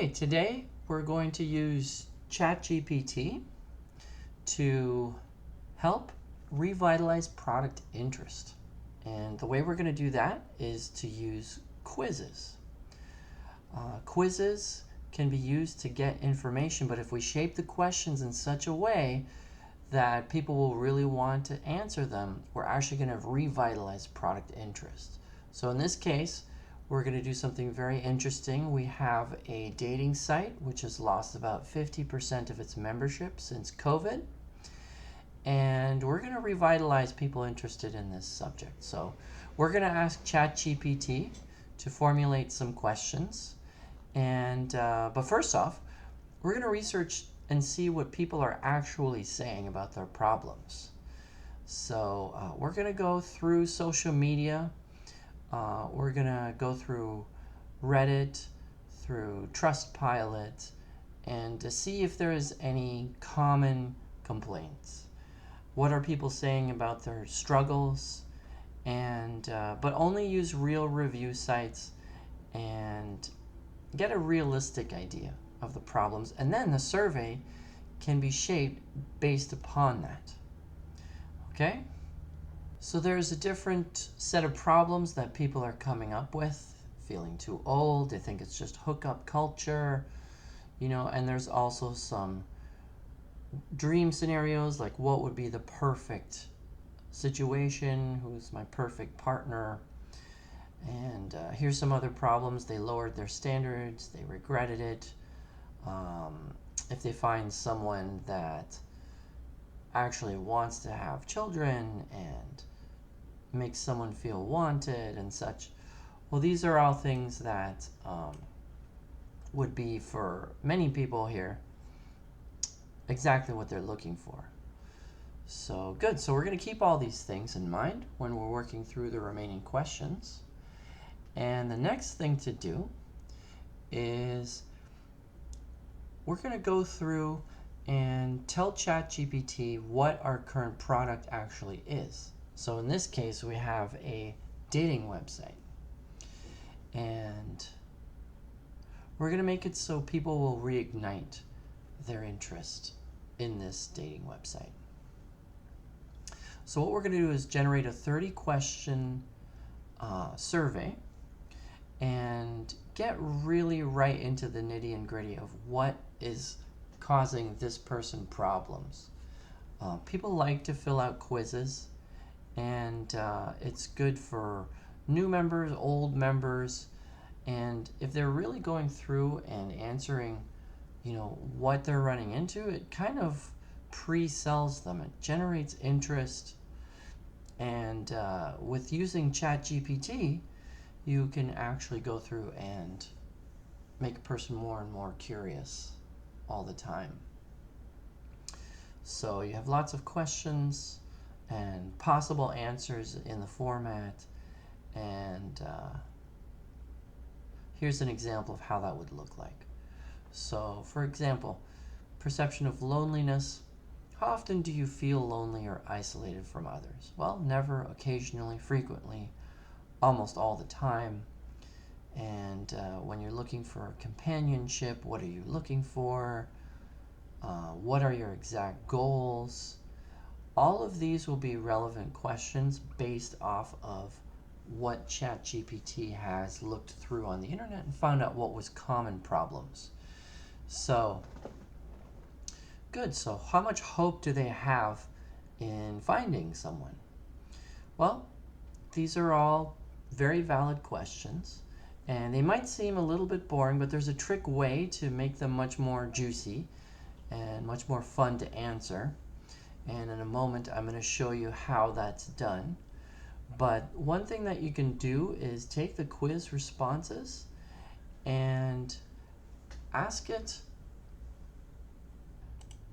Okay, today we're going to use ChatGPT to help revitalize product interest. And the way we're going to do that is to use quizzes. Quizzes can be used to get information, but if we shape the questions in such a way that people will really want to answer them, we're actually going to revitalize product interest. So in this case, we're going to do something very interesting. We have a dating site which has lost about 50% of its membership since COVID. And we're going to revitalize people interested in this subject. So we're going to ask ChatGPT to formulate some questions. But first off, we're going to research and see what people are actually saying about their problems. So we're going to go through social media. We're going to go through Reddit, through Trustpilot, and to see if there is any common complaints. What are people saying about their struggles? But only use real review sites and get a realistic idea of the problems. And then the survey can be shaped based upon that. Okay? So there's a different set of problems that people are coming up with. Feeling too old, they think it's just hookup culture, and there's also some dream scenarios like what would be the perfect situation, who's my perfect partner. And here's some other problems. They lowered their standards, they regretted it. If they find someone that actually wants to have children and makes someone feel wanted and such. Well, these are all things that would be, for many people here, exactly what they're looking for. So good. So we're going to keep all these things in mind when we're working through the remaining questions. And the next thing to do is we're going to go through and tell ChatGPT what our current product actually is. So in this case, we have a dating website. And we're going to make it so people will reignite their interest in this dating website. So what we're going to do is generate a 30-question survey and get really right into the nitty and gritty of what is causing this person problems. People like to fill out quizzes, and it's good for new members, old members, and if they're really going through and answering, what they're running into, it kind of pre-sells them. It generates interest, and with using ChatGPT, you can actually go through and make a person more and more curious all the time. So you have lots of questions and possible answers in the format, and here's an example of how that would look like. So for example, perception of loneliness. How often do you feel lonely or isolated from others? Well, never, occasionally, frequently, almost all the time. And when you're looking for companionship, what are you looking for? What are your exact goals? All of these will be relevant questions based off of what ChatGPT has looked through on the internet and found out what was common problems. So, good. So how much hope do they have in finding someone? Well, these are all very valid questions, and they might seem a little bit boring, but there's a trick way to make them much more juicy and much more fun to answer. And in a moment, I'm going to show you how that's done. But one thing that you can do is take the quiz responses and ask it.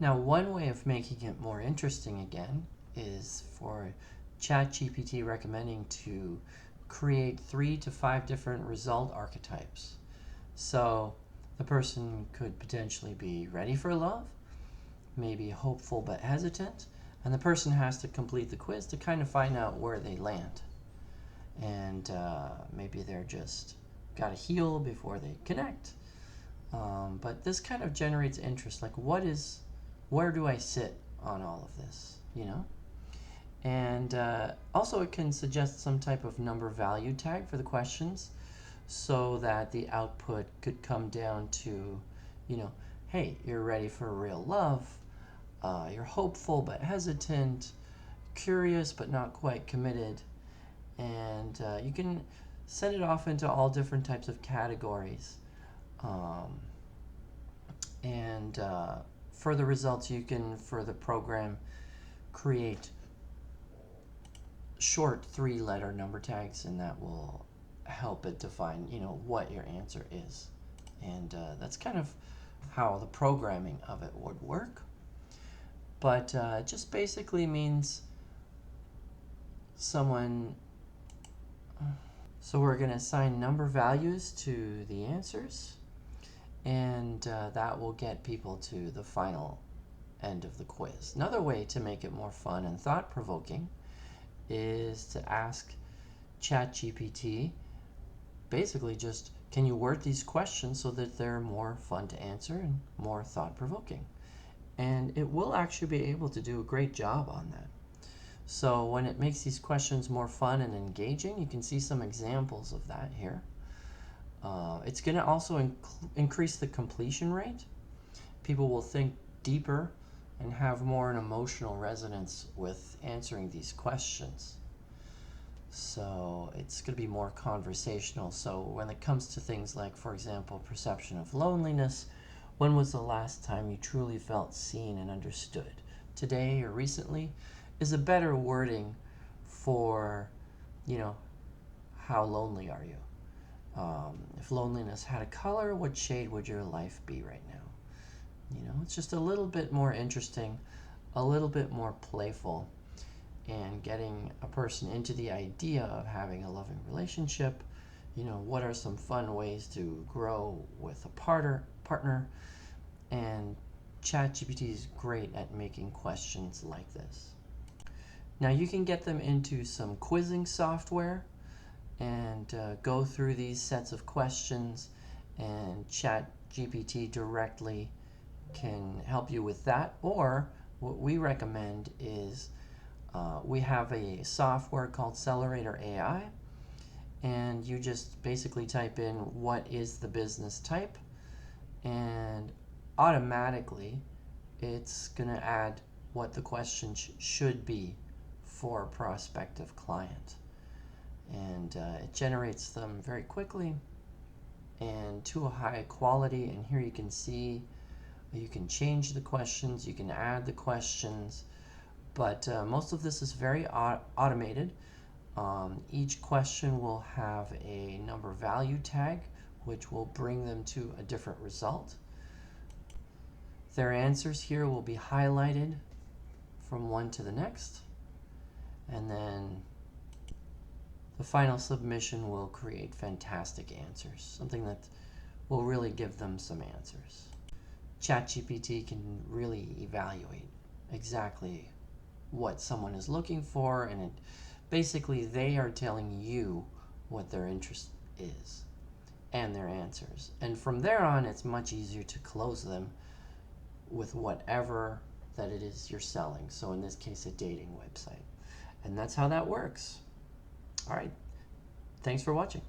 Now, one way of making it more interesting again is for ChatGPT recommending to create 3 to 5 different result archetypes. So the person could potentially be ready for love, maybe hopeful but hesitant, and the person has to complete the quiz to kind of find out where they land. And maybe they're just got to heal before they connect. But this kind of generates interest. Like, where do I sit on all of this, you know? And also it can suggest some type of number value tag for the questions so that the output could come down to, you know, hey, you're ready for real love, you're hopeful but hesitant, curious but not quite committed, and you can send it off into all different types of categories. And for the results, you can, for the program, create short 3-letter number tags, and that will help it define, you know, what your answer is. And that's kind of how the programming of it would work. But it just basically means someone. So we're going to assign number values to the answers, and that will get people to the final end of the quiz. Another way to make it more fun and thought-provoking is to ask ChatGPT, basically just, can you word these questions so that they're more fun to answer and more thought-provoking? And it will actually be able to do a great job on that. So when it makes these questions more fun and engaging, you can see some examples of that here. It's going to also increase the completion rate. People will think deeper and have more an emotional resonance with answering these questions. So it's going to be more conversational. So when it comes to things like, for example, perception of loneliness, when was the last time you truly felt seen and understood? Today or recently is a better wording for, you know, how lonely are you? If loneliness had a color, what shade would your life be right now? You know, it's just a little bit more interesting, a little bit more playful, and getting a person into the idea of having a loving relationship. You know, what are some fun ways to grow with a partner? And ChatGPT is great at making questions like this. Now you can get them into some quizzing software and go through these sets of questions, and ChatGPT directly can help you with that. Or what we recommend is we have a software called Sellarator AI, and you just basically type in what is the business type, and automatically it's going to add what the question should be for a prospective client. And it generates them very quickly and to a high quality. And here you can see you can change the questions, you can add the questions, but most of this is very automated. Each question will have a number value tag, which will bring them to a different result. Their answers here will be highlighted from one to the next, and then the final submission will create fantastic answers, something that will really give them some answers. ChatGPT can really evaluate exactly what someone is looking for, and basically they are telling you what their interest is and their answers. And from there on, it's much easier to close them with whatever that it is you're selling. So in this case, a dating website. And that's how that works. All right. Thanks for watching.